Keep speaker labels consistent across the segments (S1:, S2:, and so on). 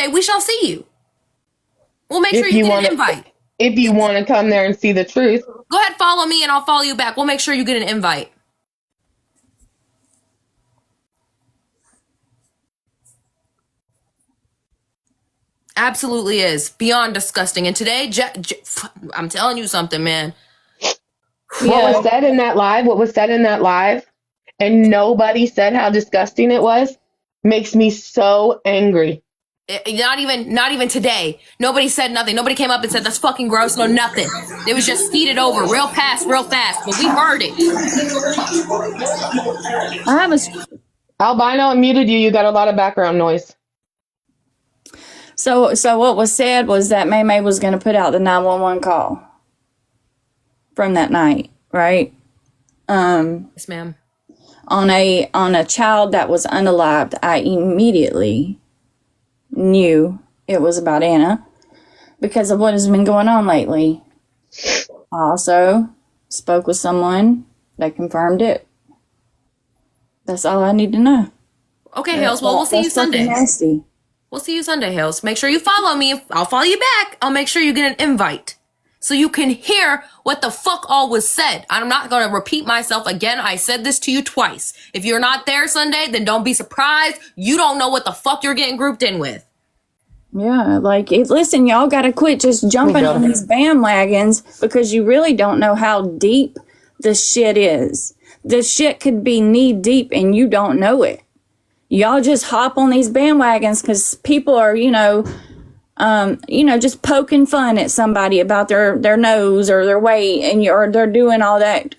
S1: Sunday, we shall see you. We'll make sure you get an invite.
S2: If you want to come there and see the truth.
S1: Go ahead, follow me, and I'll follow you back. We'll make sure you get an invite. Absolutely is. Beyond disgusting. And today, I'm telling you something, man.
S2: What was said in that live, and nobody said how disgusting it was, makes me so angry.
S1: Not even today. Nobody said nothing. Nobody came up and said, that's fucking gross. No, nothing. It was just speeded over real fast. But we heard it.
S2: Albino, I muted you. You got a lot of background noise.
S3: So what was said was that May was going to put out the 911 call from that night, right?
S1: Yes, ma'am.
S3: On a child that was unalived, I immediately knew it was about Anna because of what has been going on lately. I also spoke with someone that confirmed it. That's all I need to know.
S1: Okay, Hales. Well, we'll see you Sunday.
S3: Nasty.
S1: We'll see you Sunday, Hales. Make sure you follow me. I'll follow you back. I'll make sure you get an invite so you can hear what the fuck all was said. I'm not going to repeat myself again. I said this to you twice. If you're not there Sunday, then don't be surprised. You don't know what the fuck you're getting grouped in with.
S3: Yeah, listen, y'all got to quit just jumping on these bandwagons because you really don't know how deep the shit is. The shit could be knee deep and you don't know it. Y'all just hop on these bandwagons because people are, just poking fun at somebody about their nose or their weight, and they're doing all that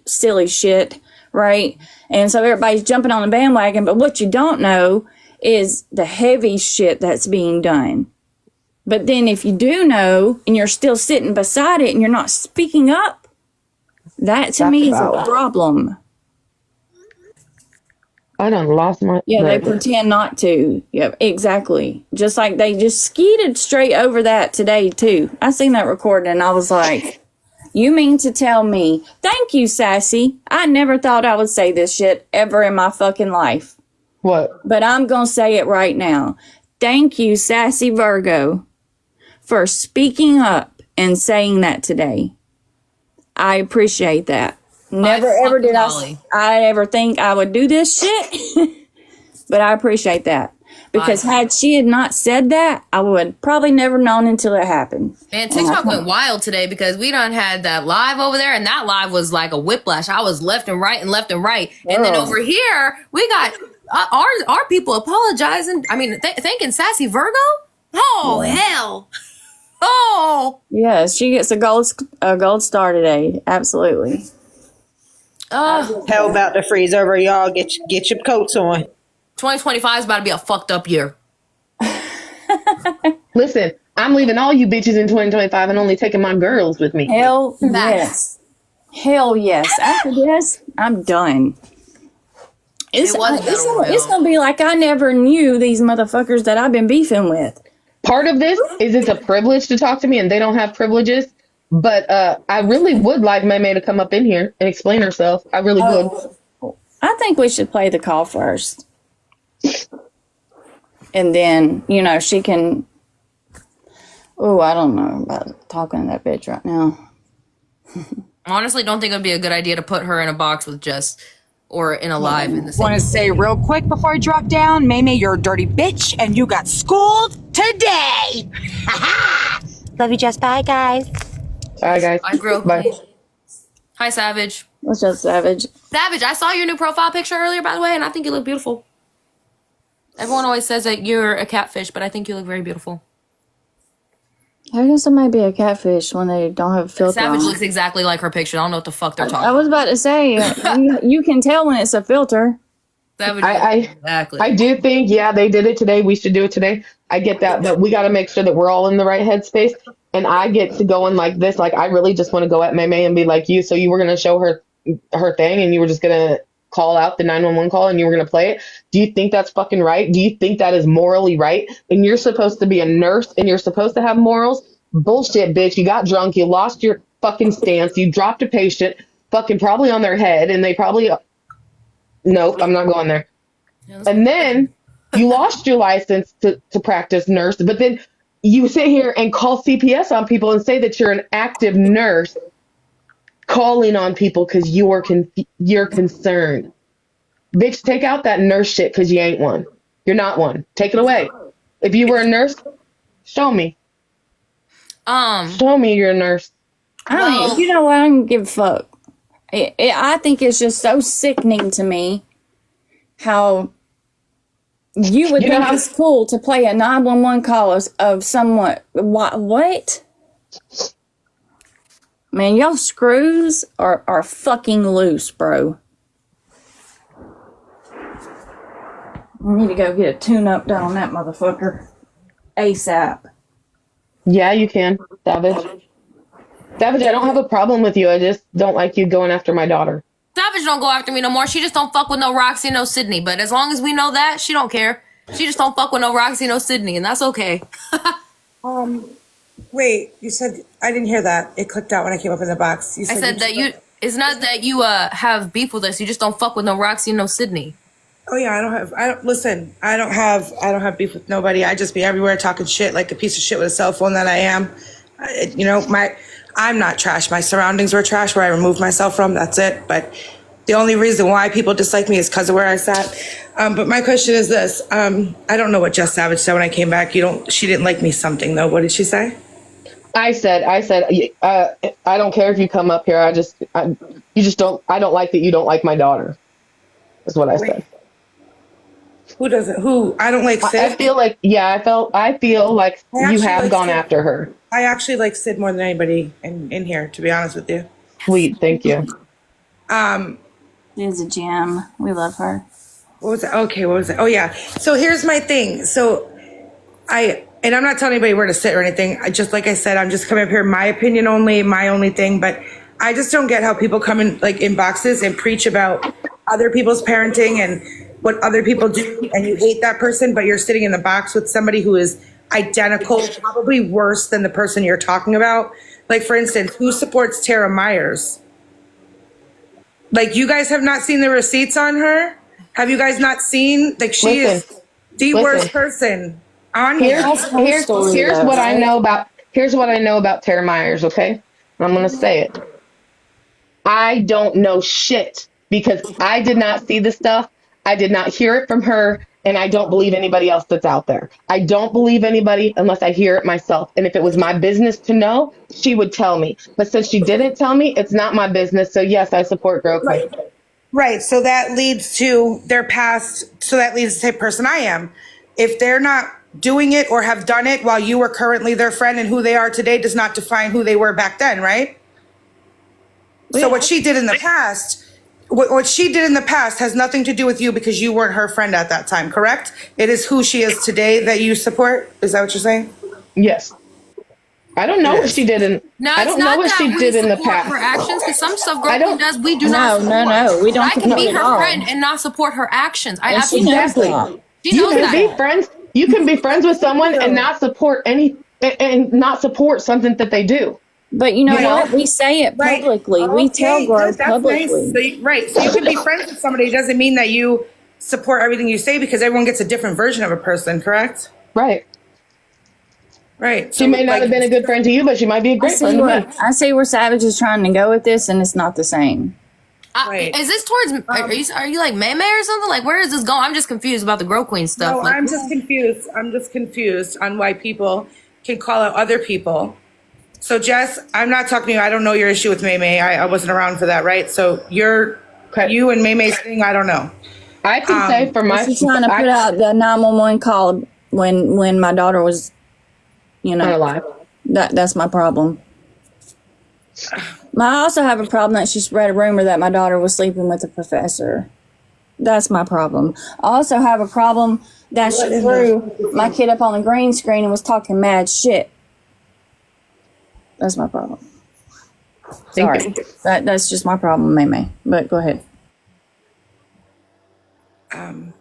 S3: silly shit, right? And so everybody's jumping on the bandwagon, but what you don't know is the heavy shit that's being done. But then if you do know and you're still sitting beside it and you're not speaking up, that to me is a problem.
S2: I done lost my...
S3: Yeah, they pretend not to. Yeah, exactly. Just like they just skeeted straight over that today, too. I seen that recording, and I was like, you mean to tell me, thank you, Sassy. I never thought I would say this shit ever in my fucking life.
S2: What?
S3: But I'm going to say it right now. Thank you, Sassy Virgo, for speaking up and saying that today. I appreciate that. Never ever did I ever think I would do this shit, but I appreciate that because had she had not said that, I would probably never known until it happened.
S1: Man, TikTok went wild today because we done had that live over there, and that live was like a whiplash. I was left and right, and then over here we got our people apologizing. I mean, thanking Sassy Virgo. Oh hell! Oh
S3: yes, she gets a gold star today. Absolutely.
S4: Hell about to freeze over, y'all. Get your coats on.
S1: 2025 is about to be a fucked up year.
S2: Listen, I'm leaving all you bitches in 2025 and only taking my girls with me.
S3: Hell yes. Hell yes. After this, I'm done. It's going to be like I never knew these motherfuckers that I've been beefing with.
S2: Part of this is it's a privilege to talk to me and they don't have privileges. But I really would like May to come up in here and explain herself. I really would.
S3: I think we should play the call first. And then, she can... Oh, I don't know about talking to that bitch right now.
S1: Honestly, don't think it would be a good idea to put her in a box with Jess or in a live in the same.
S5: Want to say real quick before I drop down, May, you're a dirty bitch and you got schooled today. Love you, Jess. Bye, guys.
S2: Bye, guys.
S1: I grew up.
S2: Bye.
S1: Hi, Savage.
S3: What's up, Savage?
S1: Savage, I saw your new profile picture earlier, by the way, and I think you look beautiful. Everyone always says that you're a catfish, but I think you look very beautiful.
S3: How can somebody be a catfish when they don't have a filter
S1: Savage
S3: on?
S1: looks exactly like her picture. I don't know what the fuck they're talking
S3: I was about to say, you can tell when it's a filter.
S1: Savage, exactly.
S2: I do think, they did it today. We should do it today. I get that, but we got to make sure that we're all in the right headspace. And I get to go in like this. Like, I really just want to go at May and be like, so you were going to show her thing and you were just going to call out the 911 call and you were going to play it. Do you think that's fucking right? Do you think that is morally right? And you're supposed to be a nurse and you're supposed to have morals? Bullshit, bitch. You got drunk. You lost your fucking stance. You dropped a patient fucking probably on their head and they probably... Nope, I'm not going there. And then You lost your license to practice nurse, but then you sit here and call CPS on people and say that you're an active nurse calling on people because you're concerned. Bitch, take out that nurse shit because you ain't one. You're not one. Take it away. If you were a nurse, show me. Show me you're a nurse.
S3: I mean, you know what? I don't give a fuck. I think it's just so sickening to me how you would think it's cool to play a 911 call of someone. What? Man, y'all screws are fucking loose, bro. I need to go get a tune-up done on that motherfucker. ASAP.
S2: Yeah, you can, Savage. Savage, I don't have a problem with you. I just don't like you going after my daughter.
S1: Savage don't go after me no more. She just don't fuck with no Roxy, no Sydney. But as long as we know that, she don't care. She just don't fuck with no Roxy, no Sydney, and that's okay.
S6: Wait, you said, I didn't hear that. It clicked out when I came up in the box. You
S1: I said that it's not that you have beef with us. You just don't fuck with no Roxy, no Sydney.
S6: Oh yeah, I don't have beef with nobody. I just be everywhere talking shit like a piece of shit with a cell phone that I am. I'm not trash. My surroundings were trash where I removed myself from. That's it. But the only reason why people dislike me is because of where I sat. But my question is this. I don't know what Jess Savage said when I came back. She didn't like me something though. What did she say?
S2: I said, I don't care if you come up here. I don't like that you don't like my daughter. Is what I said.
S6: Who doesn't? Who? I don't like Sid.
S2: I feel like you have gone after her.
S6: I actually like Sid more than anybody in here, to be honest with you.
S2: Sweet, thank you.
S3: She's a gem. We love her.
S6: What was it? Okay, what was it? Oh yeah. So here's my thing. So and I'm not telling anybody where to sit or anything. Like I said, I'm just coming up here, my opinion only, my only thing. But I just don't get how people come in like in boxes and preach about other people's parenting and what other people do, and you hate that person, but you're sitting in the box with somebody who is identical, probably worse than the person you're talking about. Like, for instance, who supports Tara Myers? Like, you guys have not seen the receipts on her? Have you guys not seen? Like, she is the worst person on here.
S2: Here's what I know about Tara Myers, okay? I'm going to say it. I don't know shit because I did not see the stuff. I did not hear it from her, and I don't believe anybody else that's out there. I don't believe anybody unless I hear it myself. And if it was my business to know, she would tell me. But since she didn't tell me, it's not my business. So yes, I support Girl Code.
S6: Right. So that leads to their past. So that leads to the person I am. If they're not doing it or have done it while you were currently their friend, and who they are today does not define who they were back then, right? Yeah. So what she did in the past... What she did in the past has nothing to do with you because you weren't her friend at that time, correct? It is who she is today that you support? Is that what you're saying?
S2: Yes. I don't know what she did in I don't know what she did in the past.
S1: Her actions, because some stuff girl does, we do not support.
S3: No, we don't.
S1: I can be her friend and not support her actions. I
S3: absolutely know.
S1: She knows that.
S2: Be friends. You can be friends with someone and not support something that they do.
S3: But you know what? We say it publicly. Right. We tell girls publicly.
S6: Nice. So you can be friends with somebody. It doesn't mean that you support everything you say because everyone gets a different version of a person, correct?
S2: Right. She may not have been a good friend to you, but she might be a great friend to me.
S3: I see where Savage is trying to go with this, and it's not the same.
S1: Is this towards, are you like May or something? Like, where is this going? I'm just confused about the Girl Queen stuff.
S6: No, like, I'm just confused on why people can call out other people. So, Jess, I'm not talking to you. I don't know your issue with May. I wasn't around for that, right? So, you and May's thing, I don't know.
S2: I can say for my...
S3: She's trying to put out the 911 call when my daughter was,
S2: alive.
S3: That's my problem. I also have a problem that she spread a rumor that my daughter was sleeping with a professor. That's my problem. I also have a problem that she threw my kid up on the green screen and was talking mad shit. That's my problem. Sorry. That's just my problem, May. But go ahead.
S6: And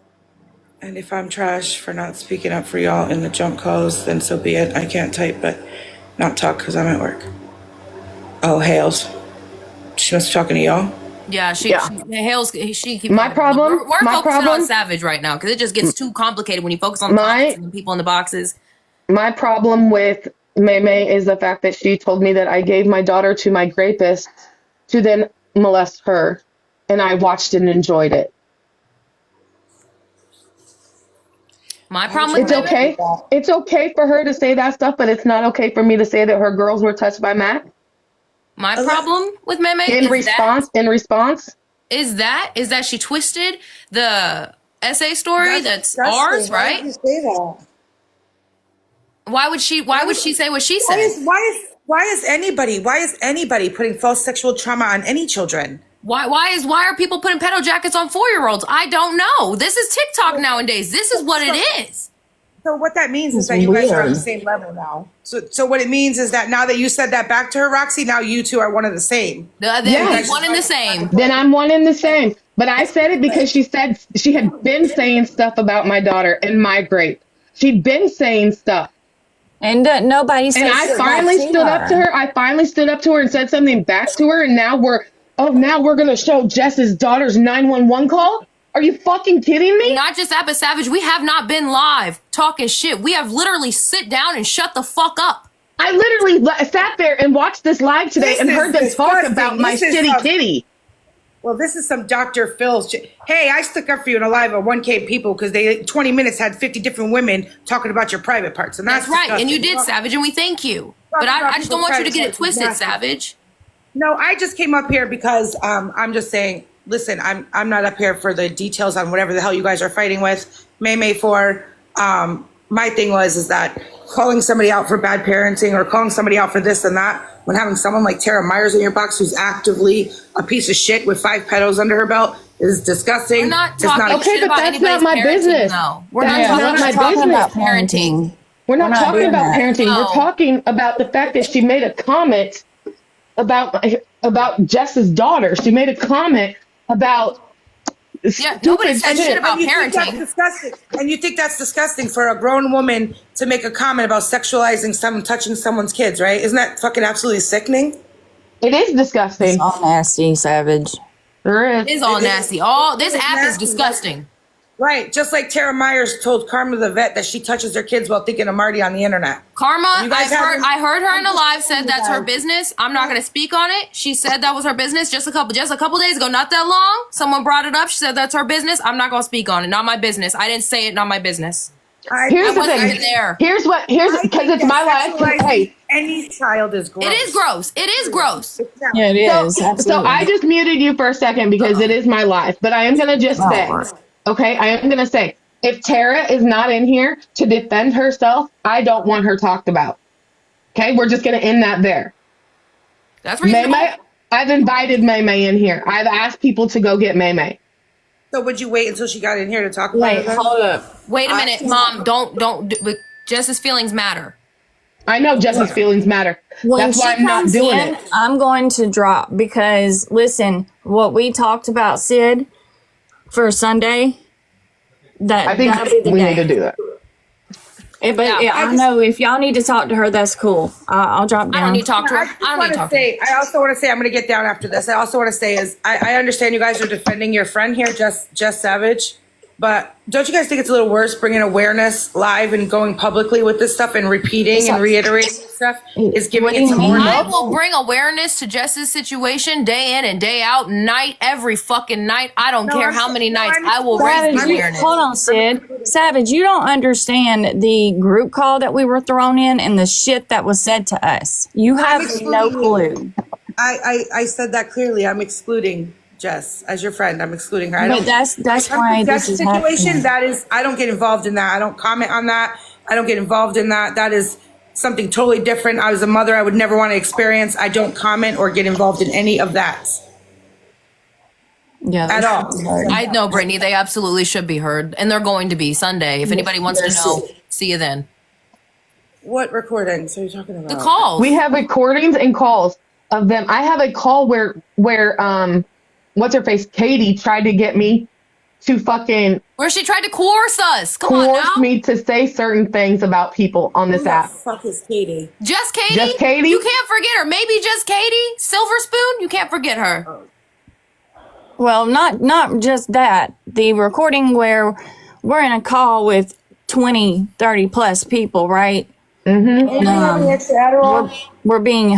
S6: if I'm trash for not speaking up for y'all in the junk calls, then so be it. I can't type, but not talk because I'm at work. Oh, Hales. She must be talking to y'all.
S1: Yeah,
S2: Yeah.
S1: she keeps
S2: My problem-
S1: We're
S2: my
S1: focusing
S2: problem-
S1: on Savage right now because it just gets too complicated when you focus on the
S2: My-
S1: comments and the people in the boxes.
S2: My problem with May May is the fact that she told me that I gave my daughter to my rapist to then molest her, and I watched and enjoyed it.
S1: My problem with
S2: It's
S1: May May,
S2: okay. It's okay for her to say that stuff, but it's not okay for me to say that her girls were touched by Mac.
S1: my problem with May May
S2: In response,
S1: is that she twisted the essay story that's ours,
S6: Why
S1: right?
S6: did you say that?
S1: Why would she say what she
S6: Why
S1: said?
S6: is anybody putting false sexual trauma on any children?
S1: Why are people putting pedo jackets on 4-year-olds? I don't know. This is TikTok nowadays. This is what it is.
S6: So what that means is that you guys are on the same level now. So what it means is that now that you said that back to her, Roxy, now you two are one of the same.
S1: They're one and the same.
S2: then I'm one and the same. But I said it because she said she had been saying stuff about my daughter and my grape. She'd been saying stuff.
S3: And nobody said
S2: And I finally stood up to her. I finally stood up to her and said something back to her. And now we're going to show Jess's daughter's 911 call? Are you fucking kidding me?
S1: Not just that, but Savage, we have not been live talking shit. We have literally sit down and shut the fuck up.
S2: I literally sat there and watched this live today and heard them talk about my shitty kitty.
S6: Well, this is some Dr. Phil's shit. Hey, I stuck up for you in a live of 1K people because they 20 minutes had 50 different women talking about your private parts. And
S1: That's right.
S6: disgusting.
S1: And you did, Savage, and we thank you. But I just don't want you to get it twisted, Savage.
S6: No, I just came up here because I'm just saying, listen, I'm not up here for the details on whatever the hell you guys are fighting with May May for. My thing is that calling somebody out for bad parenting or calling somebody out for this and that when having someone like Tara Myers in your box who's actively a piece of shit with 5 pedos under her belt is disgusting.
S1: We're not
S6: It's
S1: talking
S2: Okay,
S1: shit
S2: but
S1: about
S2: that's
S1: anybody's
S2: not my
S1: parenting,
S2: business.
S1: though. We're
S2: That's
S1: not
S2: not
S1: talking
S2: my
S1: about
S2: business.
S1: parenting.
S2: We're not talking
S3: doing
S2: about
S3: that.
S2: parenting.
S1: No.
S2: We're talking about the fact that she made a comment about Jess's daughter. She made a comment about
S1: Yeah, nobody said shit about
S6: And you think that's
S1: parenting.
S6: disgusting. And you think that's disgusting for a grown woman to make a comment about sexualizing someone, touching someone's kids, right? Isn't that fucking absolutely sickening?
S2: It is disgusting.
S3: All nasty, Savage.
S2: There
S1: It is all nasty. This app is
S6: nasty.
S1: disgusting.
S6: Right. Just like Tara Myers told Karma the vet that she touches her kids while thinking of Marty on the internet.
S1: Karma,
S6: You guys
S1: I heard her in a live
S6: I'm
S1: said
S6: just
S1: that's her
S6: saying.
S1: business. I'm not going to speak on it. She said that was her business just a couple days ago, not that long. Someone brought it up. She said that's her business. I'm not going to speak on it. Not my business. I didn't say it. Not my business.
S2: Here's
S1: I
S2: the
S1: wasn't
S2: thing.
S1: even there.
S2: Here's because it's my life. Hey,
S6: Any child is gross.
S1: It is gross. It is gross.
S3: Yeah, it is.
S2: so I just muted you for a second because it is my life. But I am gonna just say, okay, I am gonna say, if Tara is not in here to defend herself, I don't want her talked about. Okay, we're just gonna end that there.
S1: That's
S2: May
S1: reasonable.
S2: May, I've invited May May in here. I've asked people to go get May May.
S6: So would you wait until she got in here to talk about it? then?
S3: Hold up.
S1: Wait a minute, Mom. Don't. Jess's feelings matter.
S2: I know Jess's feelings matter.
S3: When
S2: That's why
S3: she
S2: I'm not
S3: comes
S2: doing
S3: in,
S2: it.
S3: I'm going to drop because listen, what we talked about, Sid, for Sunday,
S2: I think
S3: that'll be the
S2: we
S3: day.
S2: need to do that.
S3: I know if y'all need to talk to her, that's cool. I'll drop down.
S1: I don't need to talk to her. I don't need to talk to her.
S6: I also want to say, I'm going to get down after this. I also want to say is I understand you guys are defending your friend here, Jess Savage, but don't you guys think it's a little worse bringing awareness live and going publicly with this stuff and repeating and reiterating stuff is giving it some more
S1: I
S6: love?
S1: will bring awareness to Jess's situation day in and day out, night, every fucking night. I don't care how many nights. I will raise
S3: Savage,
S1: awareness.
S3: hold on, Sid. Savage, you don't understand the group call that we were thrown in and the shit that was said to us. You have no clue.
S6: I said that clearly. I'm excluding Jess as your friend. I'm excluding her.
S3: But that's why this is happening.
S6: That is, I don't get involved in that. I don't comment on that. I don't get involved in that. That is something totally different. I was a mother I would never want to experience. I don't comment or get involved in any of that
S3: Yeah,
S6: at all.
S1: I know, Brittany. They absolutely should be heard, and they're going to be Sunday. If anybody wants to know, see you then.
S6: What recordings are you talking about?
S1: The calls.
S2: We have recordings and calls of them. I have a call where what's her face, Katie, tried to get me to fucking
S1: Where she tried to coerce us. Come on
S2: coerce
S1: now.
S2: me to say certain things about people on this
S6: Who the
S2: app.
S6: fuck is Katie?
S1: Just Katie.
S2: Just Katie?
S1: You can't forget her. Maybe just Katie. Silver Spoon. You can't forget her.
S3: Well, not just that. The recording where we're in a call with 20, 30 plus people, right?
S2: Mm-hmm.
S3: We're being,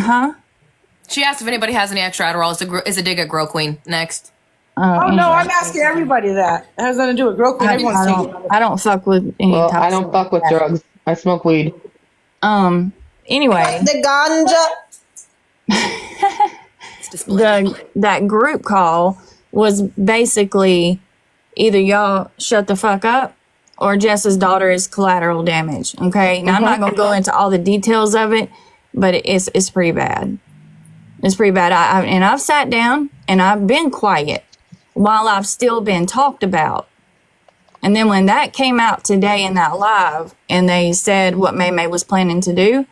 S1: She asked if anybody has any extra Adderall. Is a dig at Grow Queen. Next.
S6: Oh no, I'm asking everybody that. It has nothing to do with Grow Queen. Everyone's taking it.
S3: I don't fuck with any
S2: Well,
S3: type
S2: I don't fuck with drugs. I smoke weed.
S3: Anyway,
S4: The ganja.
S3: that group call was basically either y'all shut the fuck up or Jess's daughter is collateral damage. Okay. Now I'm not gonna go into all the details of it, but it's pretty bad. It's pretty bad. And I've sat down and I've been quiet while I've still been talked about. And then when that came out today in that live and they said what May was planning to do,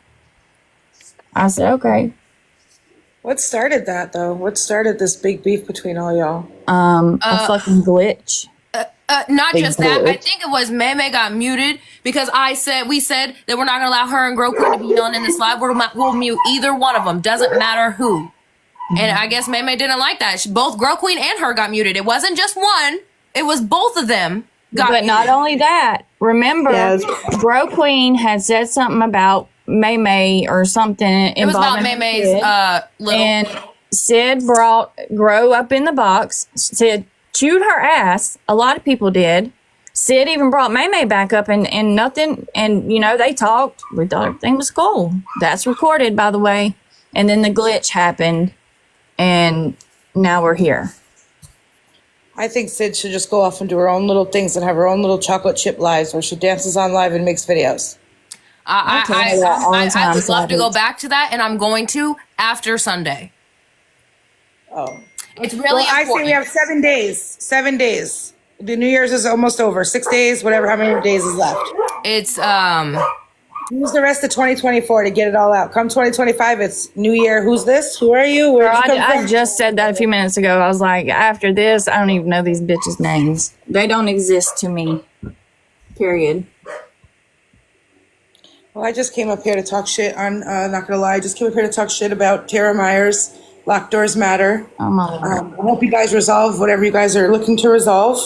S3: I said, okay.
S6: What started that though? What started this big beef between all y'all?
S3: A fucking glitch.
S1: Not just that. I
S2: glitch.
S1: think it was May got muted because we said that we're not going to allow her and Grow Queen to be yelling in this live. We'll mute either one of them. Doesn't matter who. And I guess May didn't like that. Both Grow Queen and her got muted. It wasn't just one. It was both of them got
S3: But
S1: muted.
S3: not only that, remember,
S4: Yes.
S3: Grow Queen had said something about May or something
S1: It was about
S3: involving
S1: May's little.
S3: and Sid brought Grow up in the box. Sid chewed her ass. A lot of people did. Sid even brought May back up and nothing. And, they talked. We thought everything was cool. That's recorded, by the way. And then the glitch happened. And now we're here.
S6: I think Sid should just go off and do her own little things and have her own little chocolate chip lives where she dances on live and makes videos.
S1: I would love to go back to that, and I'm going to after Sunday.
S6: Oh.
S1: It's really
S6: Well, I say
S1: important.
S6: we have 7 days. 7 days. The New Year's is almost over. 6 days, whatever, how many days is left.
S1: It's
S6: Use the rest of 2024 to get it all out. Come 2025, it's New Year. Who's this? Who are you? Where did you come
S3: I
S6: from?
S3: just said that a few minutes ago. I was like, after this, I don't even know these bitches' names. They don't exist to me. Period.
S6: Well, I just came up here to talk shit on, not gonna lie, I just came up here to talk shit about Tara Myers. Locked doors matter.
S3: Oh my Lord.
S6: I hope you guys resolve whatever you guys are looking to resolve.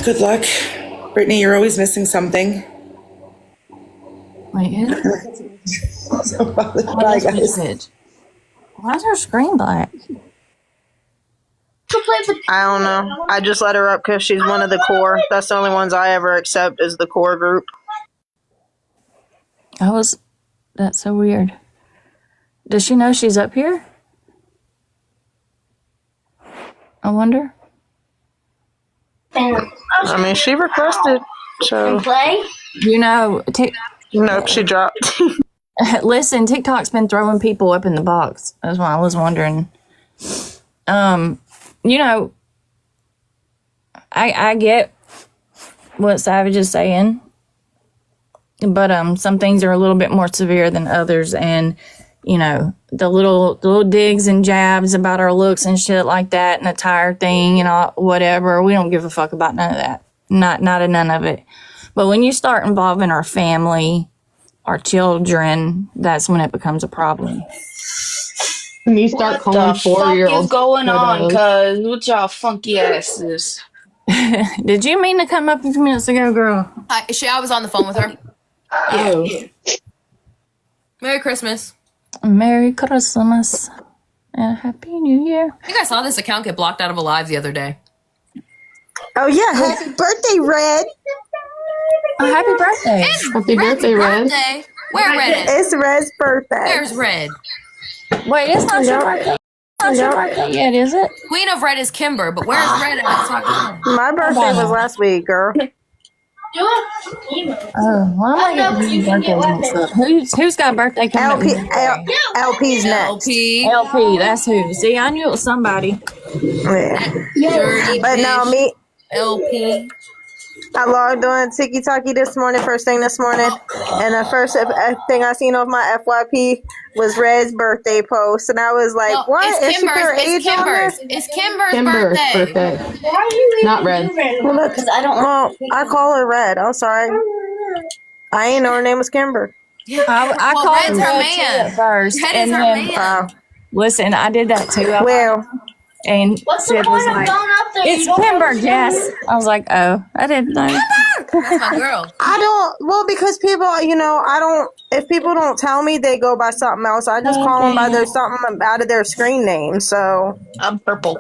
S6: Good luck. Brittany, you're always missing something.
S3: Wait, is it?
S6: So, bye,
S3: What is
S6: guys.
S3: this bitch? Why is her screen black?
S4: I don't know. I just let her up because she's one of the core. That's the only ones I ever accept is the core group.
S3: That's so weird. Does she know she's up here? I wonder.
S4: I mean, she requested, so no, she dropped.
S3: Listen, TikTok's been throwing people up in the box. That's why I was wondering. I get what Savage is saying, but some things are a little bit more severe than others, and the little digs and jabs about our looks and shit like that, and the tire thing and all whatever. We don't give a fuck about none of that. Not none of it. But when you start involving our family, our children, that's when it becomes a problem.
S2: When you start calling 4-year-olds.
S7: What's going on, cuz? With y'all funky asses.
S3: Did you mean to come up a few minutes ago, girl?
S1: I was on the phone with her.
S3: Oh.
S1: Merry Christmas.
S3: Merry Christmas and Happy New Year.
S1: I think I saw this account get blocked out of a live the other day.
S4: Oh yeah, happy birthday, Red.
S3: Oh, happy birthday.
S2: Happy birthday, Red.
S1: Birthday. Where Red is?
S4: It's Red's birthday.
S1: Where's Red?
S3: Wait, it's not your birthday. It's not your birthday yet, is it?
S1: Queen of Red is Kimber, but where's Red?
S4: My birthday was last week, girl.
S3: Oh, why am I getting these birthdays mixed up? Who's got a birthday coming up?
S4: LP's next.
S1: LP.
S3: LP, that's who. See, I knew it was somebody.
S4: Yeah.
S1: Dirty
S4: But no,
S1: bitch.
S4: me.
S1: LP.
S4: I logged on Tiki Talkie this morning, first thing this morning, and the first thing I seen off my FYP was Red's birthday post, and I was like,
S1: No,
S4: "What?
S1: it's
S4: Is she put her
S1: Kimber's.
S4: age on there?"
S1: It's Kimber's
S2: Kimber's
S1: birthday.
S2: birthday. Not Red.
S4: Because I don't. Well, I call her Red. I'm sorry. I ain't know her name was Kimber.
S3: I
S1: Well,
S3: called
S1: Red's her
S3: Red
S1: man.
S3: too at first,
S1: Red is
S3: and
S1: her
S3: then
S1: man.
S3: Listen, I did that too.
S4: Well,
S3: And Sid was like, "It's Kimber, Jess." I was like, "Oh, I didn't know."
S1: That's my girl.
S4: I don't. Well, because people, you know, I don't. If people don't tell me, they go by something else. I just call them by their something out of their screen name. So
S7: I'm purple.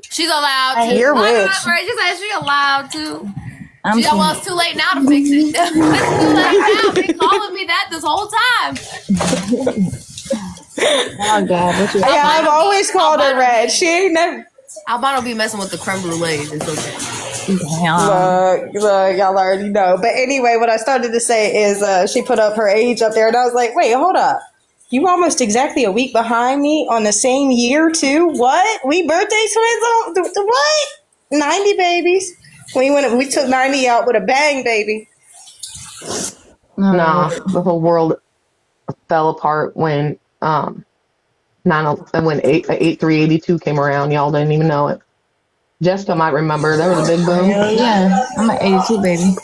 S1: She's allowed to.
S4: You're
S1: Why
S4: rich.
S1: not, right? She said she's allowed to.
S3: I'm
S1: Well, it's too late now to fix it. It's too late now. Been calling me that this whole time.
S3: oh God, what you?
S4: Yeah, I've always called her red. She ain't never.
S1: Albano be messing with the creme brulee. It's okay.
S3: Damn.
S4: Look, y'all already know. But anyway, what I started to say is she put up her age up there, and I was like, wait, hold up. You almost exactly a week behind me on the same year, too? What? We birthday twins on what? 90 babies. We took 90 out with a bang, baby.
S2: Nah, the whole world fell apart when 8382 came around. Y'all didn't even know it. Jessica might remember. There was a big boom.
S3: Yeah, I'm an 82 baby.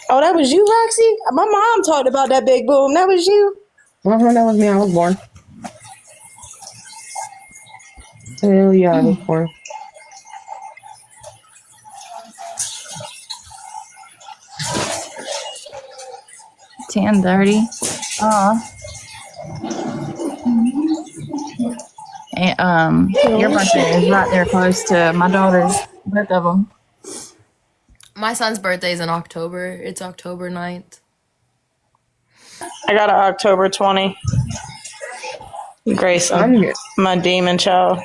S4: Oh, that was you, Roxy? My mom talked about that big boom. That was you?
S2: That was me. I was born. Hell yeah, I was born.
S3: $10.30. And your birthday is right there close to my daughter's, both of them.
S1: My son's birthday is in October. It's October 9th.
S4: I got an October 20. Grayson, my demon child.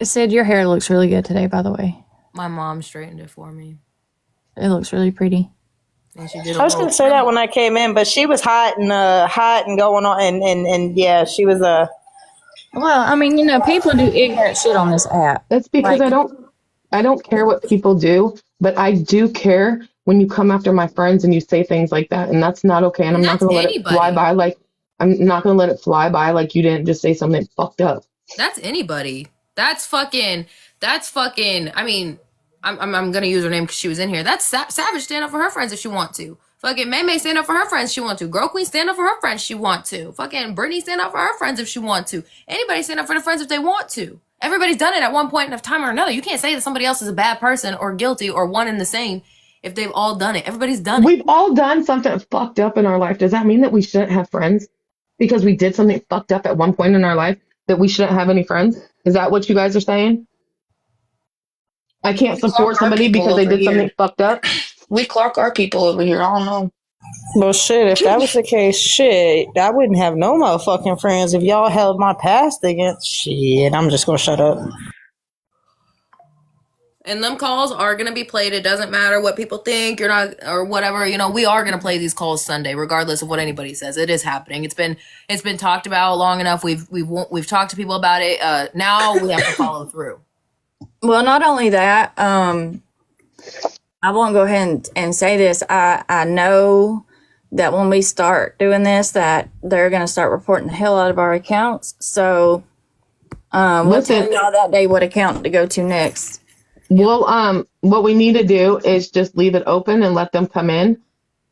S3: Sid, your hair looks really good today, by the way.
S1: My mom straightened it for me.
S3: It looks really pretty.
S1: And she did
S4: I was going to say that when I came in, but she was hot and going on, and yeah, she was
S3: Well, I mean, you know, people do ignorant shit on this app.
S2: That's because I don't care what people do, but I do care when you come after my friends and you say things like that, and that's not okay. And I'm not going to let it fly by like you didn't just say something fucked up.
S1: That's anybody. That's fucking. I mean, I'm gonna use her name because she was in here. That's Savage. Stand up for her friends if she want to. Fucking May stand up for her friends if she want to. Girl Queen stand up for her friends if she want to. Fucking Brittany stand up for her friends if she want to. Anybody stand up for their friends if they want to. Everybody's done it at one point in time or another. You can't say that somebody else is a bad person or guilty or one and the same if they've all done it. Everybody's done it.
S2: We've all done something fucked up in our life. Does that mean that we shouldn't have friends because we did something fucked up at one point in our life, that we shouldn't have any friends? Is that what you guys are saying? I can't support somebody because they did something fucked up?
S7: We clock our people over here. I don't know.
S4: well, shit. If that was the case, shit, I wouldn't have no motherfucking friends if y'all held my past against shit. I'm just gonna shut up.
S1: And them calls are going to be played. It doesn't matter what people think, you're not, or whatever. You know, we are going to play these calls Sunday, regardless of what anybody says. It is happening. It's been talked about long enough. We've talked to people about it. Now we have to follow through.
S3: Well, not only that, I won't go ahead and say this. I know that when we start doing this, that they're going to start reporting the hell out of our accounts. So we'll tell y'all that day what account to go to next.
S2: Well, what we need to do is just leave it open and let them come in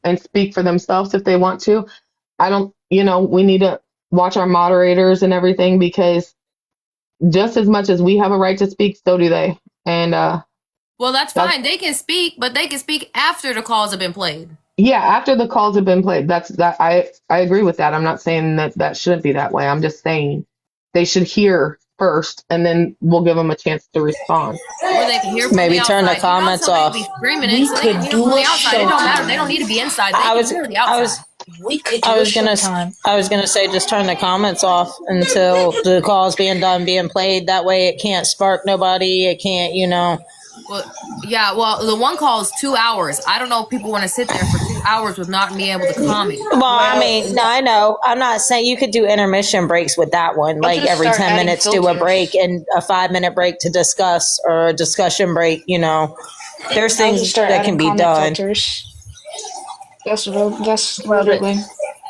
S2: and speak for themselves if they want to. We need to watch our moderators and everything, because just as much as we have a right to speak, so do they. And
S1: well, that's fine. They can speak, but they can speak after the calls have been played.
S2: Yeah, after the calls have been played. I agree with that. I'm not saying that shouldn't be that way. I'm just saying they should hear first, and then we'll give them a chance to respond.
S1: Or they can hear from
S4: Maybe
S1: the
S4: turn the
S1: outside.
S4: comments off.
S1: Be screaming it, so they can hear from the outside. It don't matter. They don't need to be inside. They can hear the outside.
S4: I was gonna say just turn the comments off until the call's being played. That way it can't spark nobody. It can't,
S1: Well, yeah. Well, the one call is 2 hours. I don't know if people want to sit there for 2 hours with not being able to comment.
S4: Well, I mean, no, I know. I'm not saying you could do intermission breaks with that one. Like every 10 minutes, do a break and a 5-minute break to discuss, or a discussion break. There's things that can be done.
S7: Filters. That's literally.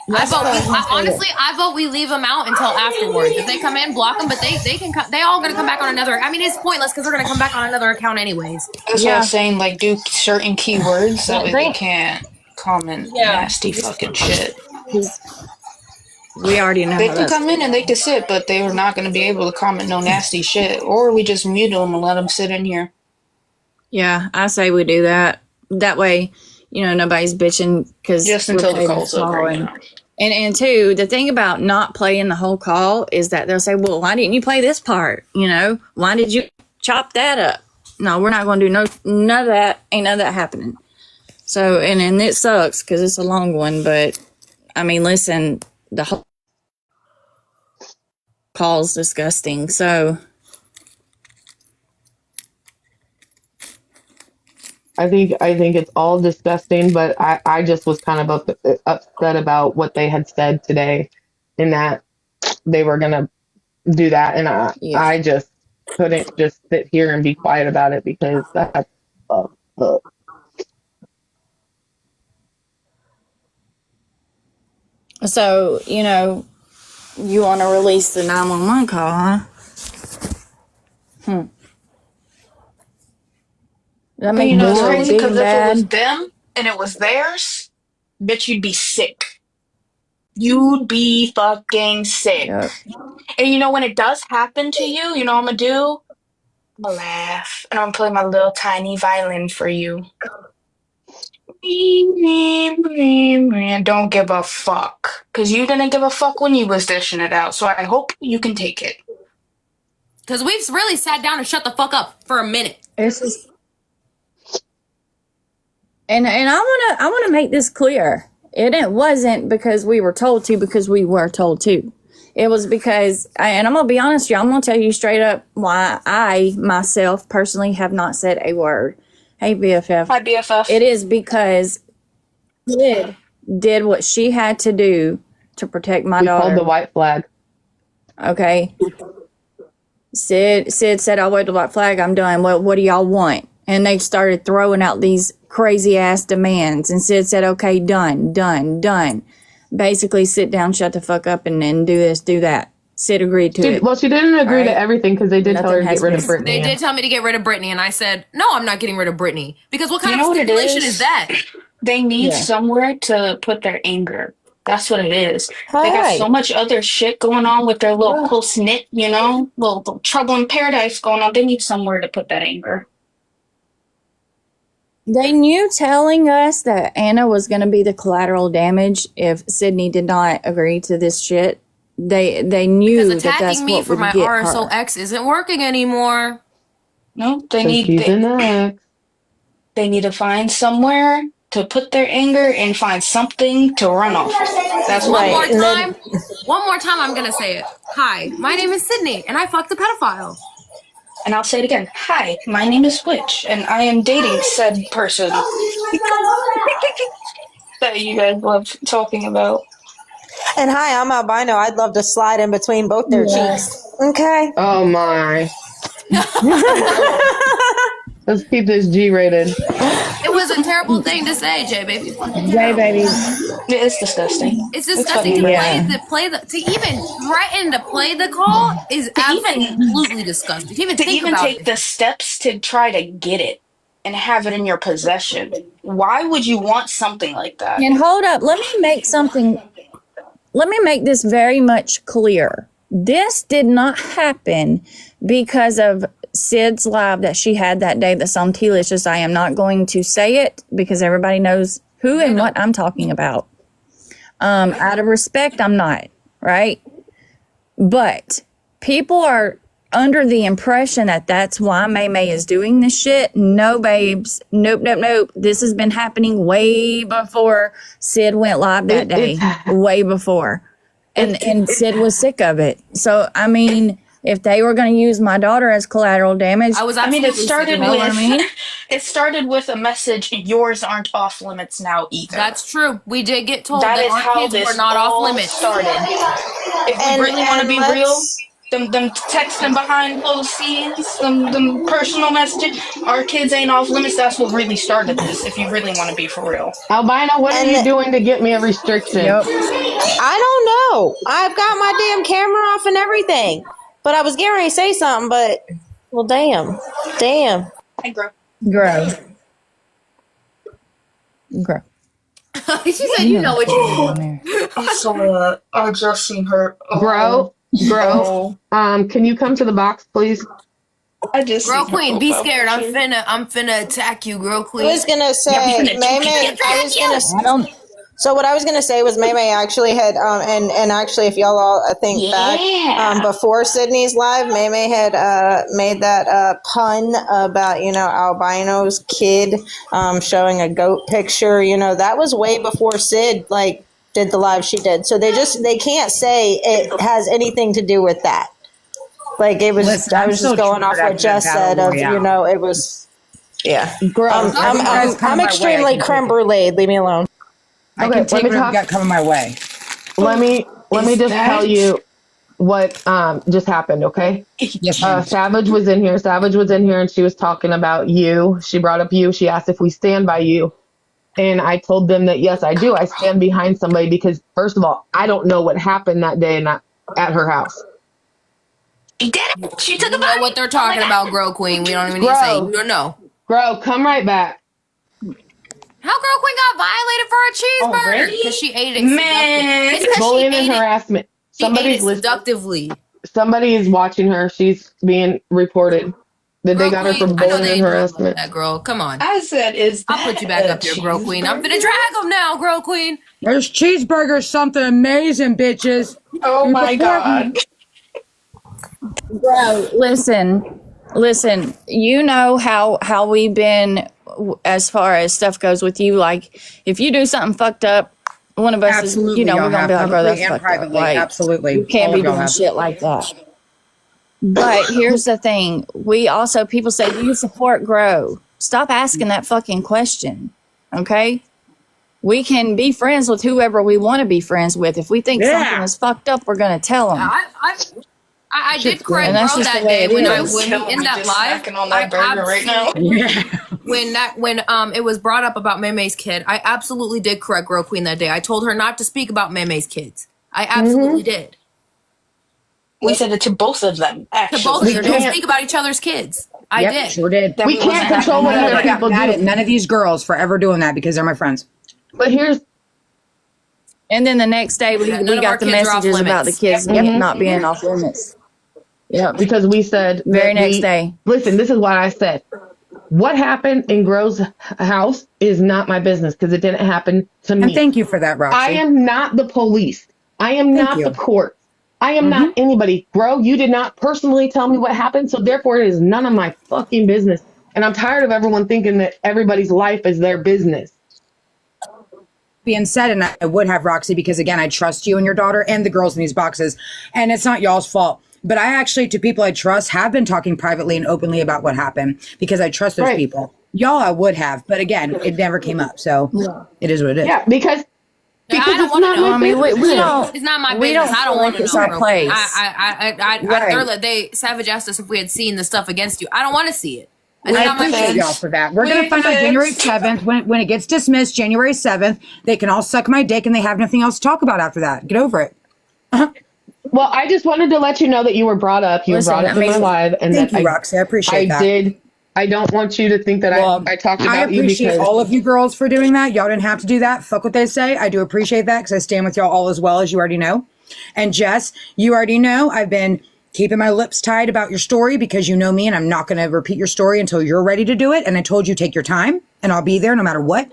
S1: I vote we leave them out until afterwards. If they come in, block them. But they can. They all gonna come back on another. I mean, it's pointless because they're gonna come back on another account anyways.
S7: That's what I was saying. Like, do certain keywords that way they can't comment nasty fucking shit.
S3: We already know
S7: They
S3: how
S7: can
S3: that's
S7: come in and they can sit, but they were not going to be able to comment no nasty shit. Or we just mute them and let them sit in here.
S3: Yeah, I say we do that. That way, nobody's bitching because
S7: Just
S3: we're
S7: until the
S3: playing
S7: call's
S3: this call.
S7: over,
S3: And two, the thing about not playing the whole call is that they'll say, well, why didn't you play this part? Why did you chop that up? No, we're not going to do none of that. Ain't none of that happening. So, and it sucks because it's a long one, but I mean, listen, the whole call's disgusting. So,
S2: I think it's all disgusting, but I just was kind of upset about what they had said today, in that they were gonna do that, and
S3: yeah.
S2: I just couldn't just sit here and be quiet about it because that's uh,
S3: So, you want to release the 911 call, huh? That
S7: And
S3: make
S7: you
S3: you
S7: know, it's
S3: feel
S7: crazy
S3: big and
S7: because if it was
S3: bad?
S7: them and it was theirs, bitch, you'd be sick. You'd be fucking sick.
S3: Yep.
S7: And you know, when it does happen to you, you know what I'm gonna do? I'm gonna laugh and I'm gonna play my little tiny violin for you. Don't give a fuck. Because you didn't give a fuck when you was dishing it out. So I hope you can take it.
S1: Because we've really sat down and shut the fuck up for a minute.
S3: It's just, and I wanna make this clear. It wasn't because we were told to, because we were told to. It was because, and I'm gonna be honest with you, I'm gonna tell you straight up why I myself personally have not said a word. Hey BFF.
S7: Hi, BFF.
S3: It is because Sid did what she had to do to protect my
S2: we called the
S3: daughter.
S2: white flag.
S3: Okay. Sid said, I'll wave the white flag, I'm done. What do y'all want? And they started throwing out these crazy ass demands. And Sid said, okay, done. Basically, sit down, shut the fuck up, and then do this, do that. Sid agreed to it.
S2: Well, she didn't agree to everything because they did tell her to
S3: Nothing
S2: get rid of
S3: has
S2: Brittany.
S1: They did tell me to get rid of Brittany, and I said, no, I'm not getting rid of Brittany. Because what kind
S7: You
S1: of
S7: know what it
S1: stipulation
S7: is?
S1: is that?
S7: They need
S3: Yeah.
S7: somewhere to put their anger. That's what it is.
S4: All
S7: They got
S4: right.
S7: so much other shit going on with their little close knit, little trouble in paradise going on. They need somewhere to put that anger.
S3: They knew telling us that Anna was going to be the collateral damage if Sydney did not agree to this shit. They knew
S1: Because
S3: that that's
S1: attacking me
S3: what
S1: for
S3: would
S1: my
S3: get
S1: RSO
S3: her.
S1: X isn't working anymore.
S7: No, they
S2: So
S7: need
S2: she's an ex.
S7: they need to find somewhere to put their anger and find something to run off of. That's what
S4: Right.
S7: they need.
S1: One more time, I'm gonna say it. Hi, my name is Sydney, and I fucked a pedophile.
S7: And I'll say it again. Hi, my name is Witch, and I am dating said person that you guys love talking about.
S4: And hi, I'm albino. I'd love to slide in between both their cheeks. Okay.
S2: Oh my. Let's keep this G-rated.
S1: It was a terrible thing to say, Jay baby. Fucking
S3: Jay,
S1: terrible.
S3: baby.
S7: It's disgusting.
S1: It's
S7: It's
S1: disgusting
S7: fucking
S1: to
S7: crazy.
S1: play the to even threaten to play the call is absolutely disgusting. To even
S7: To
S1: think
S7: even
S1: about
S7: take
S1: it.
S7: the steps to try to get it and have it in your possession. Why would you want something like that?
S3: And hold up, let me make this very much clear. This did not happen because of Sid's live that she had that day that's on T-Licious. I am not going to say it because everybody knows who and what I'm talking about. Out of respect, I'm not, right? But people are under the impression that that's why May May is doing this shit. No, babes. Nope. This has been happening way before Sid went live that day. Way before. And Sid was sick of it. So, I mean, if they were going to use my daughter as collateral damage,
S1: I was
S7: I mean,
S1: absolutely sick of it.
S7: it started with a message, yours aren't off limits now either.
S1: That's true. We did get told
S7: That
S1: that
S7: is
S1: our
S7: how
S1: kids
S7: this
S1: were not off
S7: all
S1: limits.
S7: started. If we really want to be real, them texting behind closed scenes, them personal messages, our kids ain't off limits. That's what really started this, if you really want to be for real.
S2: Albino, what are you doing to get me a restriction?
S3: Yep.
S4: I don't know. I've got my damn camera off and everything. But I was getting ready to say something, but, well, damn.
S7: Hey, girl.
S3: Grow.
S1: She said, you know what you're doing.
S7: I saw that. I just seen her.
S2: Grow,
S7: Oh.
S2: can you come to the box, please?
S7: I just
S1: Girl
S7: seen her
S1: Queen, be
S7: profile
S1: scared.
S7: picture.
S1: I'm finna attack you, Girl
S4: I
S1: Queen.
S4: was gonna say,
S7: Yeah, we finna
S4: May
S7: take
S4: May.
S7: it.
S4: I was gonna.
S3: I don't.
S4: So what I was gonna say was May May actually had and actually if y'all all think back before Sydney's live, May May had made that pun about albino's kid showing a goat picture. That was way before Sid did the live she did. So they can't say it has anything to do with that. It was.
S8: Listen,
S4: I
S8: I'm
S4: was just
S8: still
S4: going off
S8: triggered
S4: what
S8: after
S4: Jess
S8: that battle
S4: said
S8: royale.
S4: it was. Yeah.
S2: Grow.
S8: You guys come
S4: I'm
S8: my way, I
S4: extremely
S8: can take
S4: creme
S8: it.
S4: brulee. Leave me alone.
S8: I
S2: Okay,
S8: can
S2: let
S8: take
S2: me
S8: whatever you
S2: talk.
S8: got coming my way.
S2: Let me
S7: Is
S2: just tell
S7: that?
S2: you what just happened, okay?
S8: Yes, ma'am.
S2: Savage was in here. Savage was in here and she was talking about you. She brought up you. She asked if we stand by you. And I told them that yes, I do. I stand behind somebody because first of all, I don't know what happened that day at her house.
S7: She did it. She took
S1: You
S7: a
S1: know what
S7: bite.
S1: they're
S7: Oh my
S1: talking about,
S7: god.
S1: Girl Queen. We don't even need to say. You
S2: Grow,
S1: don't know.
S2: grow, come right back.
S1: How Girl Queen got violated for a cheeseburger?
S7: Already?
S1: Because she ate it
S7: Man.
S1: It's because
S2: Bullying and harassment.
S1: she ate
S2: Somebody's
S1: it
S2: listening.
S1: seductively.
S2: Somebody is watching her. She's being reported. That they
S1: Girl
S2: got her for
S1: Queen, I know
S2: bullying
S1: they
S2: and
S1: ain't doing it like
S2: harassment.
S1: that, girl. Come on.
S7: I said, is that
S1: I'll put you back
S7: a
S1: up there, Girl Queen. I'm finna
S7: cheeseburger?
S1: drag them now, Girl Queen.
S8: There's cheeseburgers, something amazing, bitches.
S7: Oh
S8: You
S7: my
S8: support me.
S7: god.
S3: Bro, listen. You know how we've been as far as stuff goes with you. Like, if you do something fucked up, one of us
S8: Absolutely,
S3: is,
S8: y'all
S3: we're gonna
S8: have
S3: be like, bro,
S8: publicly
S3: that's
S8: and
S3: fucked up.
S8: privately.
S3: Like,
S8: Absolutely,
S3: you can't
S8: all
S3: be
S8: of y'all
S3: doing
S8: have.
S3: shit like that. But here's the thing: we also people say, do you support Grow? Stop asking that fucking question. Okay. We can be friends with whoever we want to be friends with. If we think something
S8: Yeah,
S3: is fucked up, we're going to tell them.
S1: I did
S8: shit's
S1: correct
S3: And
S8: good.
S3: that's
S1: Bro
S3: just the
S1: that
S3: way
S1: day
S3: it
S1: when
S3: is.
S1: we
S7: Killing
S1: in
S7: me
S1: that
S7: just
S1: live.
S7: snacking on that burger right now.
S8: Yeah.
S1: When it was brought up about Maymay's kid, I absolutely did correct Girl Queen that day. I told her not to speak about Maymay's kids. I absolutely did.
S7: We said it to both of them,
S1: To both of
S7: actually.
S2: We
S1: them, don't
S2: can't.
S1: speak about each other's kids. I
S8: Yep,
S1: did.
S8: sure did.
S7: That
S2: We
S7: we
S2: can't
S7: wasn't
S2: control what
S7: having
S2: other
S8: I got
S2: people
S8: mad at
S2: do.
S8: none of these girls for ever doing that because they're my friends.
S2: But here's
S3: And then the next day, we
S1: None of our
S3: got the
S1: kids are off
S3: messages about the
S1: limits.
S3: kids not being off limits. Yep.
S2: because we said
S3: Very
S2: that
S3: next day.
S2: listen, this is what I said. What happened in Grove's house is not my business because it didn't happen to
S8: And
S2: me.
S8: thank you for that, Roxy.
S2: I am not the police. I am
S8: Thank
S2: not
S8: you.
S2: the court. I am not anybody. Grove, you did not personally tell me what happened, so therefore it is none of my fucking business. And I'm tired of everyone thinking that everybody's life is their business.
S8: Being said, and I would have, Roxy, because again, I trust you and your daughter and the girls in these boxes, and it's not y'all's fault. But I actually, to people I trust, have been talking privately and openly about what happened because I trust those
S2: Right.
S8: people. Y'all, I would have, but again, it never came up, so it is what it is.
S2: Yeah, because
S1: I don't
S2: it's
S1: want to
S2: not
S1: know.
S2: my
S3: I mean, we
S2: business.
S3: don't.
S1: It's not my
S3: we
S1: business.
S3: don't
S1: I don't
S3: feel
S1: want
S3: like
S1: to
S3: it's
S1: know.
S3: our
S1: Girl.
S3: place.
S1: Savage asked us if we had seen the stuff against you. I don't want to see it.
S8: I
S1: It's not my
S8: appreciate
S1: business.
S8: y'all for that. We're going to
S7: Wait,
S8: find out
S7: Fix.
S8: January 7th. When it gets dismissed, January 7th, they can all suck my dick and they have nothing else to talk about after that. Get over it.
S2: Well, I just wanted to let you know that you were brought up. You
S3: Listen,
S2: were brought up
S3: I
S2: in my
S3: mean,
S2: live, and
S8: Thank
S2: that
S8: you, Roxy. I appreciate that.
S2: did. I don't want you to think that
S8: Well,
S2: I talked
S8: I
S2: about you
S8: appreciate
S2: because
S8: all of you girls for doing that. Y'all didn't have to do that. Fuck what they say. I do appreciate that because I stand with y'all all as well, as you already know. And Jess, you already know I've been keeping my lips tied about your story because you know me and I'm not going to repeat your story until you're ready to do it. And I told you take your time and I'll be there no matter what.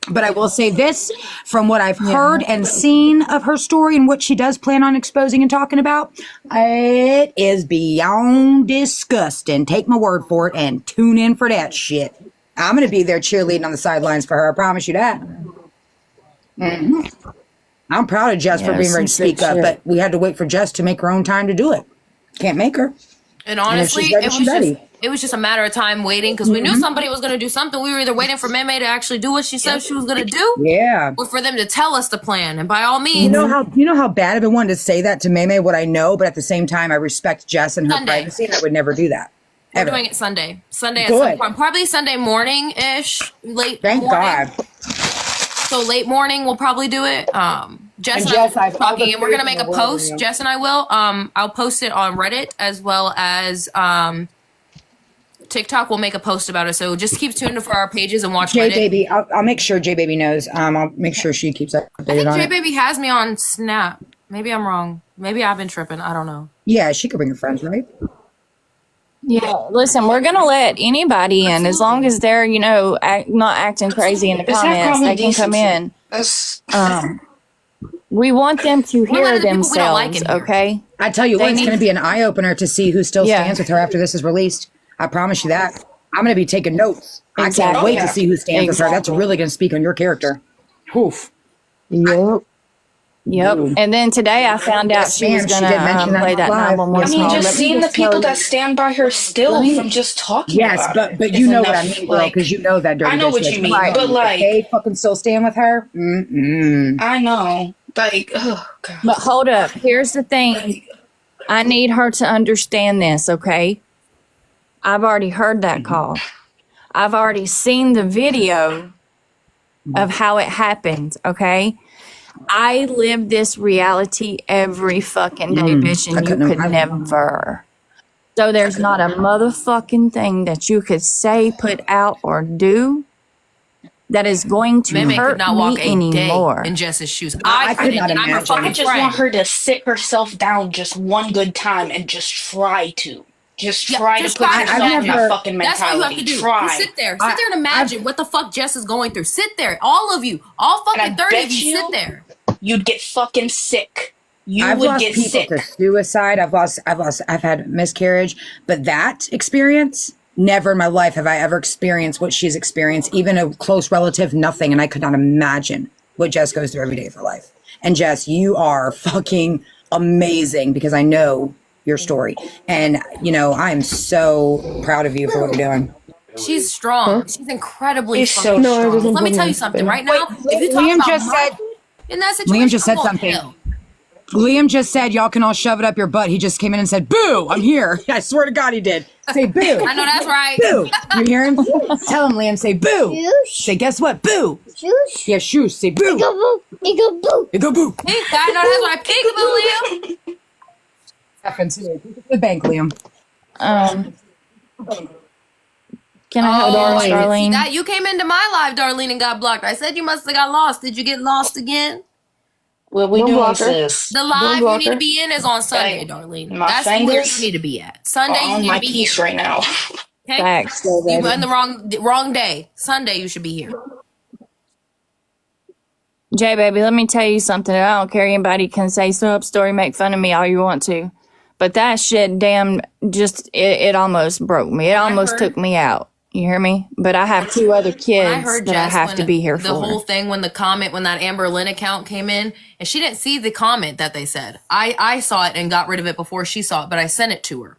S8: But I will say this, from what I've heard and seen of her story and what she does plan on exposing and talking about, it is beyond disgusting. Take my word for it and tune in for that shit. I'm going to be there cheerleading on the sidelines for her. I promise you that. I'm proud of Jess for being ready to
S3: some
S8: speak
S3: shit.
S8: up, but we had to wait for Jess to make her own time to do it. Can't make her.
S1: And honestly,
S8: she's ready, she's ready.
S1: it was just a matter of time waiting because we knew somebody was going to do something. We were either waiting for Meme to actually do what she said she was going to do,
S8: Yeah.
S1: or for them to tell us the plan. And by all means,
S8: You know how bad I've been wanting to say that to Meme, what I know, but at the same time, I respect Jess and her
S1: Sunday.
S8: privacy, and I would never do that.
S1: we're
S8: Ever.
S1: doing it Sunday. Sunday at
S8: Good.
S1: some point, probably Sunday morning ish, late.
S8: Thank
S1: morning.
S8: God.
S1: So late morning, we'll probably do it. Jess and
S8: Jess,
S1: I
S8: I've
S1: are talking,
S8: all
S1: and we're gonna
S8: the
S1: make a
S8: faith in the world
S1: post.
S8: in you.
S1: Jess and I will. I'll post it on Reddit as well as TikTok will make a post about it. So just keep tuned for our pages and watch
S8: J
S1: Reddit.
S8: Baby, I'll make sure J Baby knows. I'll make sure she keeps updated
S1: I think
S8: on
S1: J
S8: it.
S1: Baby has me on Snap. Maybe I'm wrong. Maybe I've been tripping. I don't know.
S8: Yeah, she could bring her friends, right?
S3: Yeah, listen, we're gonna let anybody in as long as they're, not acting crazy in the
S7: Is that
S3: comments.
S7: common
S3: They can come
S7: decency?
S3: in.
S7: That's
S3: We want them to
S1: letting
S3: hear
S1: the people we don't like
S3: themselves,
S1: in here.
S3: okay?
S8: I tell you what,
S3: They
S8: it's
S3: need-
S8: going to be an eye opener to see who still
S3: Yeah.
S8: stands with her after this is released. I promise you that. I'm going to be taking notes. I can't
S3: Exactly.
S8: wait
S7: Oh,
S8: to
S7: yeah.
S8: see who stands with her. That's
S3: Exactly.
S8: really going to speak on your character. Oof.
S2: Yep.
S3: Yep. And then today I found out
S8: Yes,
S3: she was
S8: ma'am, she
S3: gonna
S8: did mention that
S3: play that
S8: live.
S3: 911
S8: Yes,
S7: I mean,
S8: ma'am.
S3: call.
S7: just
S3: Let me
S7: seeing the
S3: just tell
S7: people
S3: you-
S7: that stand by her still from just talking
S8: Yes,
S7: about
S8: but
S7: it
S8: you
S7: is
S8: know what I
S7: enough.
S8: mean, girl, because you know that dirty
S7: I know
S8: bitch
S7: what
S8: is.
S7: you mean,
S8: Right.
S7: but
S8: If
S7: like,
S8: they fucking still stand with her.
S7: I know, like, oh god.
S3: But hold up. Here's the thing. I need her to understand this, okay? I've already heard that call. I've already seen the video of how it happened, okay? I live this reality every fucking day, bitch,
S8: I
S3: and you
S8: couldn't
S3: could
S8: imagine.
S3: never. So there's not a motherfucking thing that you could say, put out, or do that is going to
S1: Meme
S3: hurt
S1: could not
S3: me
S1: walk a
S3: anymore.
S1: day in Jess's shoes.
S8: I could not
S1: and I'm her
S8: imagine.
S1: fucking
S7: I just
S1: friend.
S7: want her to sit herself down just one good time and just try to. Just try
S1: just
S7: to put
S1: try.
S7: yourself
S8: I've
S7: in
S8: never-
S7: that fucking
S1: That's all you have
S7: mentality.
S1: to do.
S7: Try.
S1: Just sit there. Sit there and imagine
S8: I've-
S1: what the fuck Jess is going through. Sit there. All of you. All fucking
S7: And I
S1: 30 of
S7: bet
S1: you
S7: you-
S1: sit there.
S7: You'd get fucking sick. You
S8: I've
S7: would
S8: lost
S7: get
S8: people
S7: sick.
S8: to suicide. I've had miscarriage, but that experience, never in my life have I ever experienced what she's experienced, even a close relative, nothing. And I could not imagine what Jess goes through every day of her life. And Jess, you are fucking amazing because I know your story. And, I am so proud of you for what you're doing.
S1: She's strong. She's incredibly
S7: She's
S1: fucking
S7: so
S1: strong.
S7: strong.
S1: Let me tell you something right now. If you talk
S8: Liam
S1: about
S8: just
S1: my
S8: said-
S1: kid in that situation,
S8: Liam just
S1: I'm
S8: said
S1: going
S8: something.
S1: hell.
S8: Liam just said, y'all can all shove it up your butt. He just came in and said, boo, I'm here. I swear to God he did. Say boo.
S1: I know that's right.
S8: Boo. You hear him? Tell him, Liam, say boo. Say, guess what? Boo.
S9: Shoes.
S8: Yeah, shoes. Say boo.
S9: Go boo. You go boo.
S8: You go boo.
S1: Pink, I know that's right. Peekaboo, Liam.
S8: Happens to the bank, Liam.
S3: Can I have yours,
S1: See
S3: Darlene?
S1: that you came into my live, Darlene, and got blocked. I said you must have got lost. Did you get lost again?
S7: What we
S2: Don't
S7: doing,
S2: block her.
S7: sis?
S1: The live you need to be in is on Sunday,
S7: Hey,
S1: Darlene.
S7: my
S1: That's where
S7: fingers
S1: you need to be at. Sunday, you
S7: on
S1: need
S7: my
S1: to be
S7: piece
S1: here.
S7: right now.
S1: Okay?
S3: Facts.
S1: You were in the wrong day. Sunday, you should be here.
S3: Jay, baby, let me tell you something. I don't care. Anybody can say sub story, make fun of me all you want to. But that shit, damn, it almost broke me. It almost took me out. You hear me? But I have two other
S1: When I
S3: kids
S1: heard
S3: that I
S1: Jess,
S3: have to be here
S1: the
S3: for.
S1: whole thing when that Amber Lynn account came in, and she didn't see the comment that they said. I saw it and got rid of it before she saw it, but I sent it to her.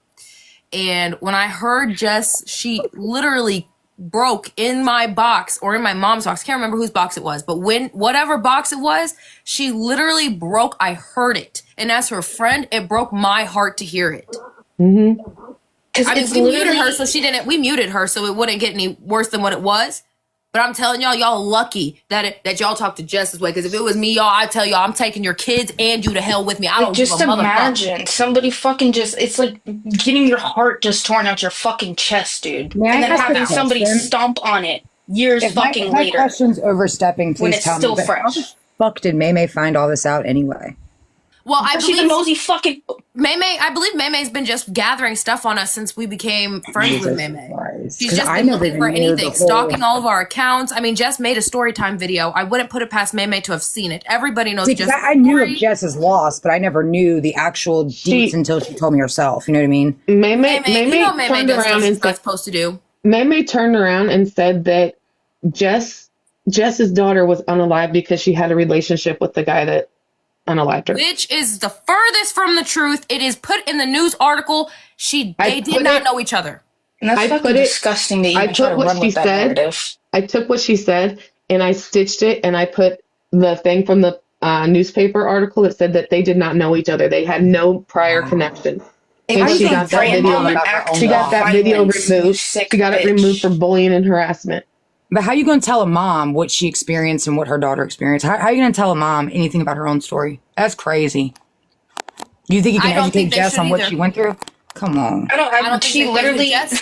S1: And when I heard Jess, she literally broke in my box or in my mom's box. Can't remember whose box it was, but whatever box it was, she literally broke. I heard it. And as her friend, it broke my heart to hear it.
S7: Because
S1: I mean,
S7: it's
S1: we muted
S7: literally
S1: her we muted her so it wouldn't get any worse than what it was. But I'm telling y'all lucky that y'all talked to Jess this way. Because if it was me, y'all, I tell y'all, I'm taking your kids and you to hell with me. I don't
S7: just
S1: give a motherfucker.
S7: imagine somebody fucking it's like getting your heart just torn out your fucking chest, dude.
S8: May I
S7: and then
S8: ask a
S7: having somebody
S8: question?
S7: stomp on it years
S8: If
S7: fucking
S8: my
S7: later.
S8: question's overstepping, please
S7: When it's
S8: tell
S7: still
S8: me. But how
S7: fresh.
S8: the fuck did May find all this out anyway?
S1: Well, I
S7: She's a
S1: believe
S7: nosy fucking.
S1: I believe May's been just gathering stuff on us since we became friends with May.
S8: Christ.
S1: She's
S8: 'Cause
S1: just
S8: I
S1: been
S8: never
S1: looking for
S8: even knew the
S1: anything,
S8: whole-
S1: stalking all of our accounts. I mean, Jess made a story time video. I wouldn't put it past May to have seen it. Everybody knows
S8: See, 'cause
S1: Jess.
S8: I knew of Jess's loss, but I never knew the actual deets until she told me herself. You know what I mean?
S2: May
S1: You know May
S2: turned
S1: does
S2: around
S1: stuff
S2: and
S1: she's not
S2: said,
S1: supposed to do.
S2: May turned around and said that Jess's daughter was unalive because she had a relationship with the guy that unalived her.
S1: Which is the furthest from the truth. It is put in the news article. They did not know each other.
S7: And that's
S2: I
S7: fucking
S2: put it-
S7: disgusting that you
S2: I
S7: even try
S2: put
S7: to
S2: what
S7: run
S2: she
S7: with that
S2: said.
S7: narrative.
S2: I took what she said and I stitched it and I put the thing from the newspaper article that said that they did not know each other. They had no prior connection.
S7: It
S2: And
S7: was
S2: she
S7: a
S2: got that
S7: random
S2: video.
S7: act
S2: She got
S7: of
S2: that video
S7: violence, you
S2: removed.
S7: sick
S2: She got it
S7: bitch.
S2: removed for bullying and harassment.
S8: But how are you going to tell a mom what she experienced and what her daughter experienced? How are you going to tell a mom anything about her own story? That's crazy. You think you
S1: I
S8: can
S1: don't
S8: educate
S1: think they
S8: Jess
S1: should
S8: on what
S1: either.
S8: she went through? Come on.
S7: I don't
S1: think
S7: she
S1: they
S7: literally.
S1: did.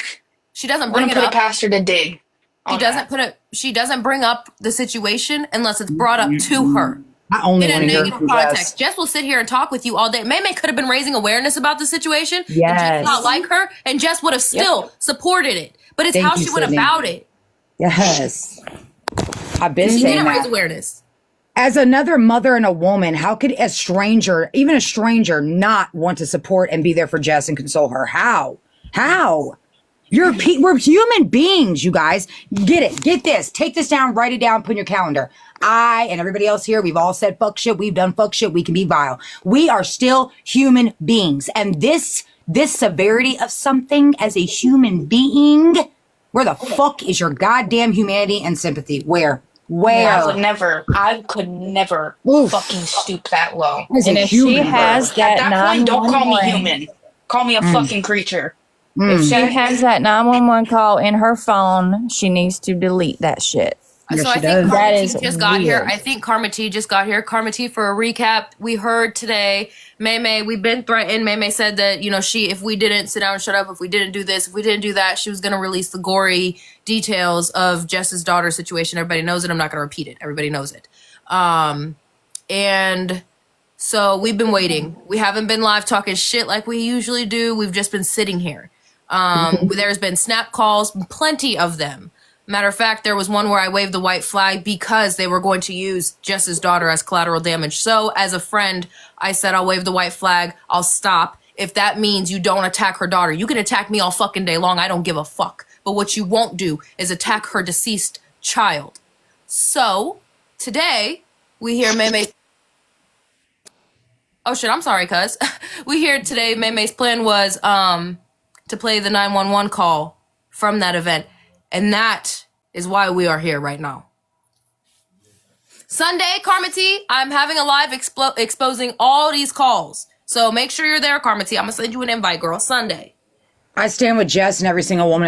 S1: She doesn't
S7: I'm
S1: bring
S7: gonna
S1: it
S7: put
S1: up.
S7: it past her to dig.
S1: She doesn't bring up the situation unless it's brought up to her.
S8: I only
S1: In a
S8: want to hear
S1: negative
S8: from
S1: context.
S8: Jess.
S1: Jess will sit here and talk with you all day. May could have been raising awareness about the situation and Jess
S8: Yes.
S1: not like her, and Jess would have still supported it. But it's
S8: Thank
S1: how
S8: you,
S1: she went
S8: Sydney.
S1: about it.
S8: Yes. I've been
S1: She
S8: saying
S1: didn't raise
S8: that.
S1: awareness.
S8: As another mother and a woman, how could a stranger, even a stranger, not want to support and be there for Jess and console her? How? We're human beings, you guys. Get it. Get this. Take this down. Write it down. Put in your calendar. I and everybody else here, we've all said fuck shit. We've done fuck shit. We can be vile. We are still human beings. And this severity of something as a human being, where the fuck is your goddamn humanity and sympathy? Where?
S7: I could never
S8: Oof.
S7: fucking stoop that low.
S8: As a
S3: And if she
S8: human
S3: has
S8: being.
S7: At
S3: that
S7: that point, don't call me
S3: 911,
S7: human. Call me a fucking creature.
S3: if she has that 911 call in her phone, she needs to delete that shit.
S8: Yes,
S1: So I
S8: she
S1: think
S8: does.
S3: That
S1: Karma
S3: is
S1: T just got here.
S3: weird.
S1: I think Karma T just got here. Karma T, for a recap, we heard today, May, we've been threatened. May said that, if we didn't sit down and shut up, if we didn't do this, if we didn't do that, she was going to release the gory details of Jess's daughter situation. Everybody knows it. I'm not going to repeat it. Everybody knows it. And so we've been waiting. We haven't been live talking shit like we usually do. We've just been sitting here. There's been snap calls, plenty of them. Matter of fact, there was one where I waved the white flag because they were going to use Jess's daughter as collateral damage. So as a friend, I said, I'll wave the white flag. I'll stop. If that means you don't attack her daughter, you can attack me all fucking day long. I don't give a fuck. But what you won't do is attack her deceased child. So today we hear May. Oh shit, I'm sorry, cuz. We hear today May's plan was to play the 911 call from that event. And that is why we are here right now. Sunday, Karma T, I'm having a live exposing all these calls. So make sure you're there, Karma T. I'm going to send you an invite, girl, Sunday.
S8: I stand with Jess and every single woman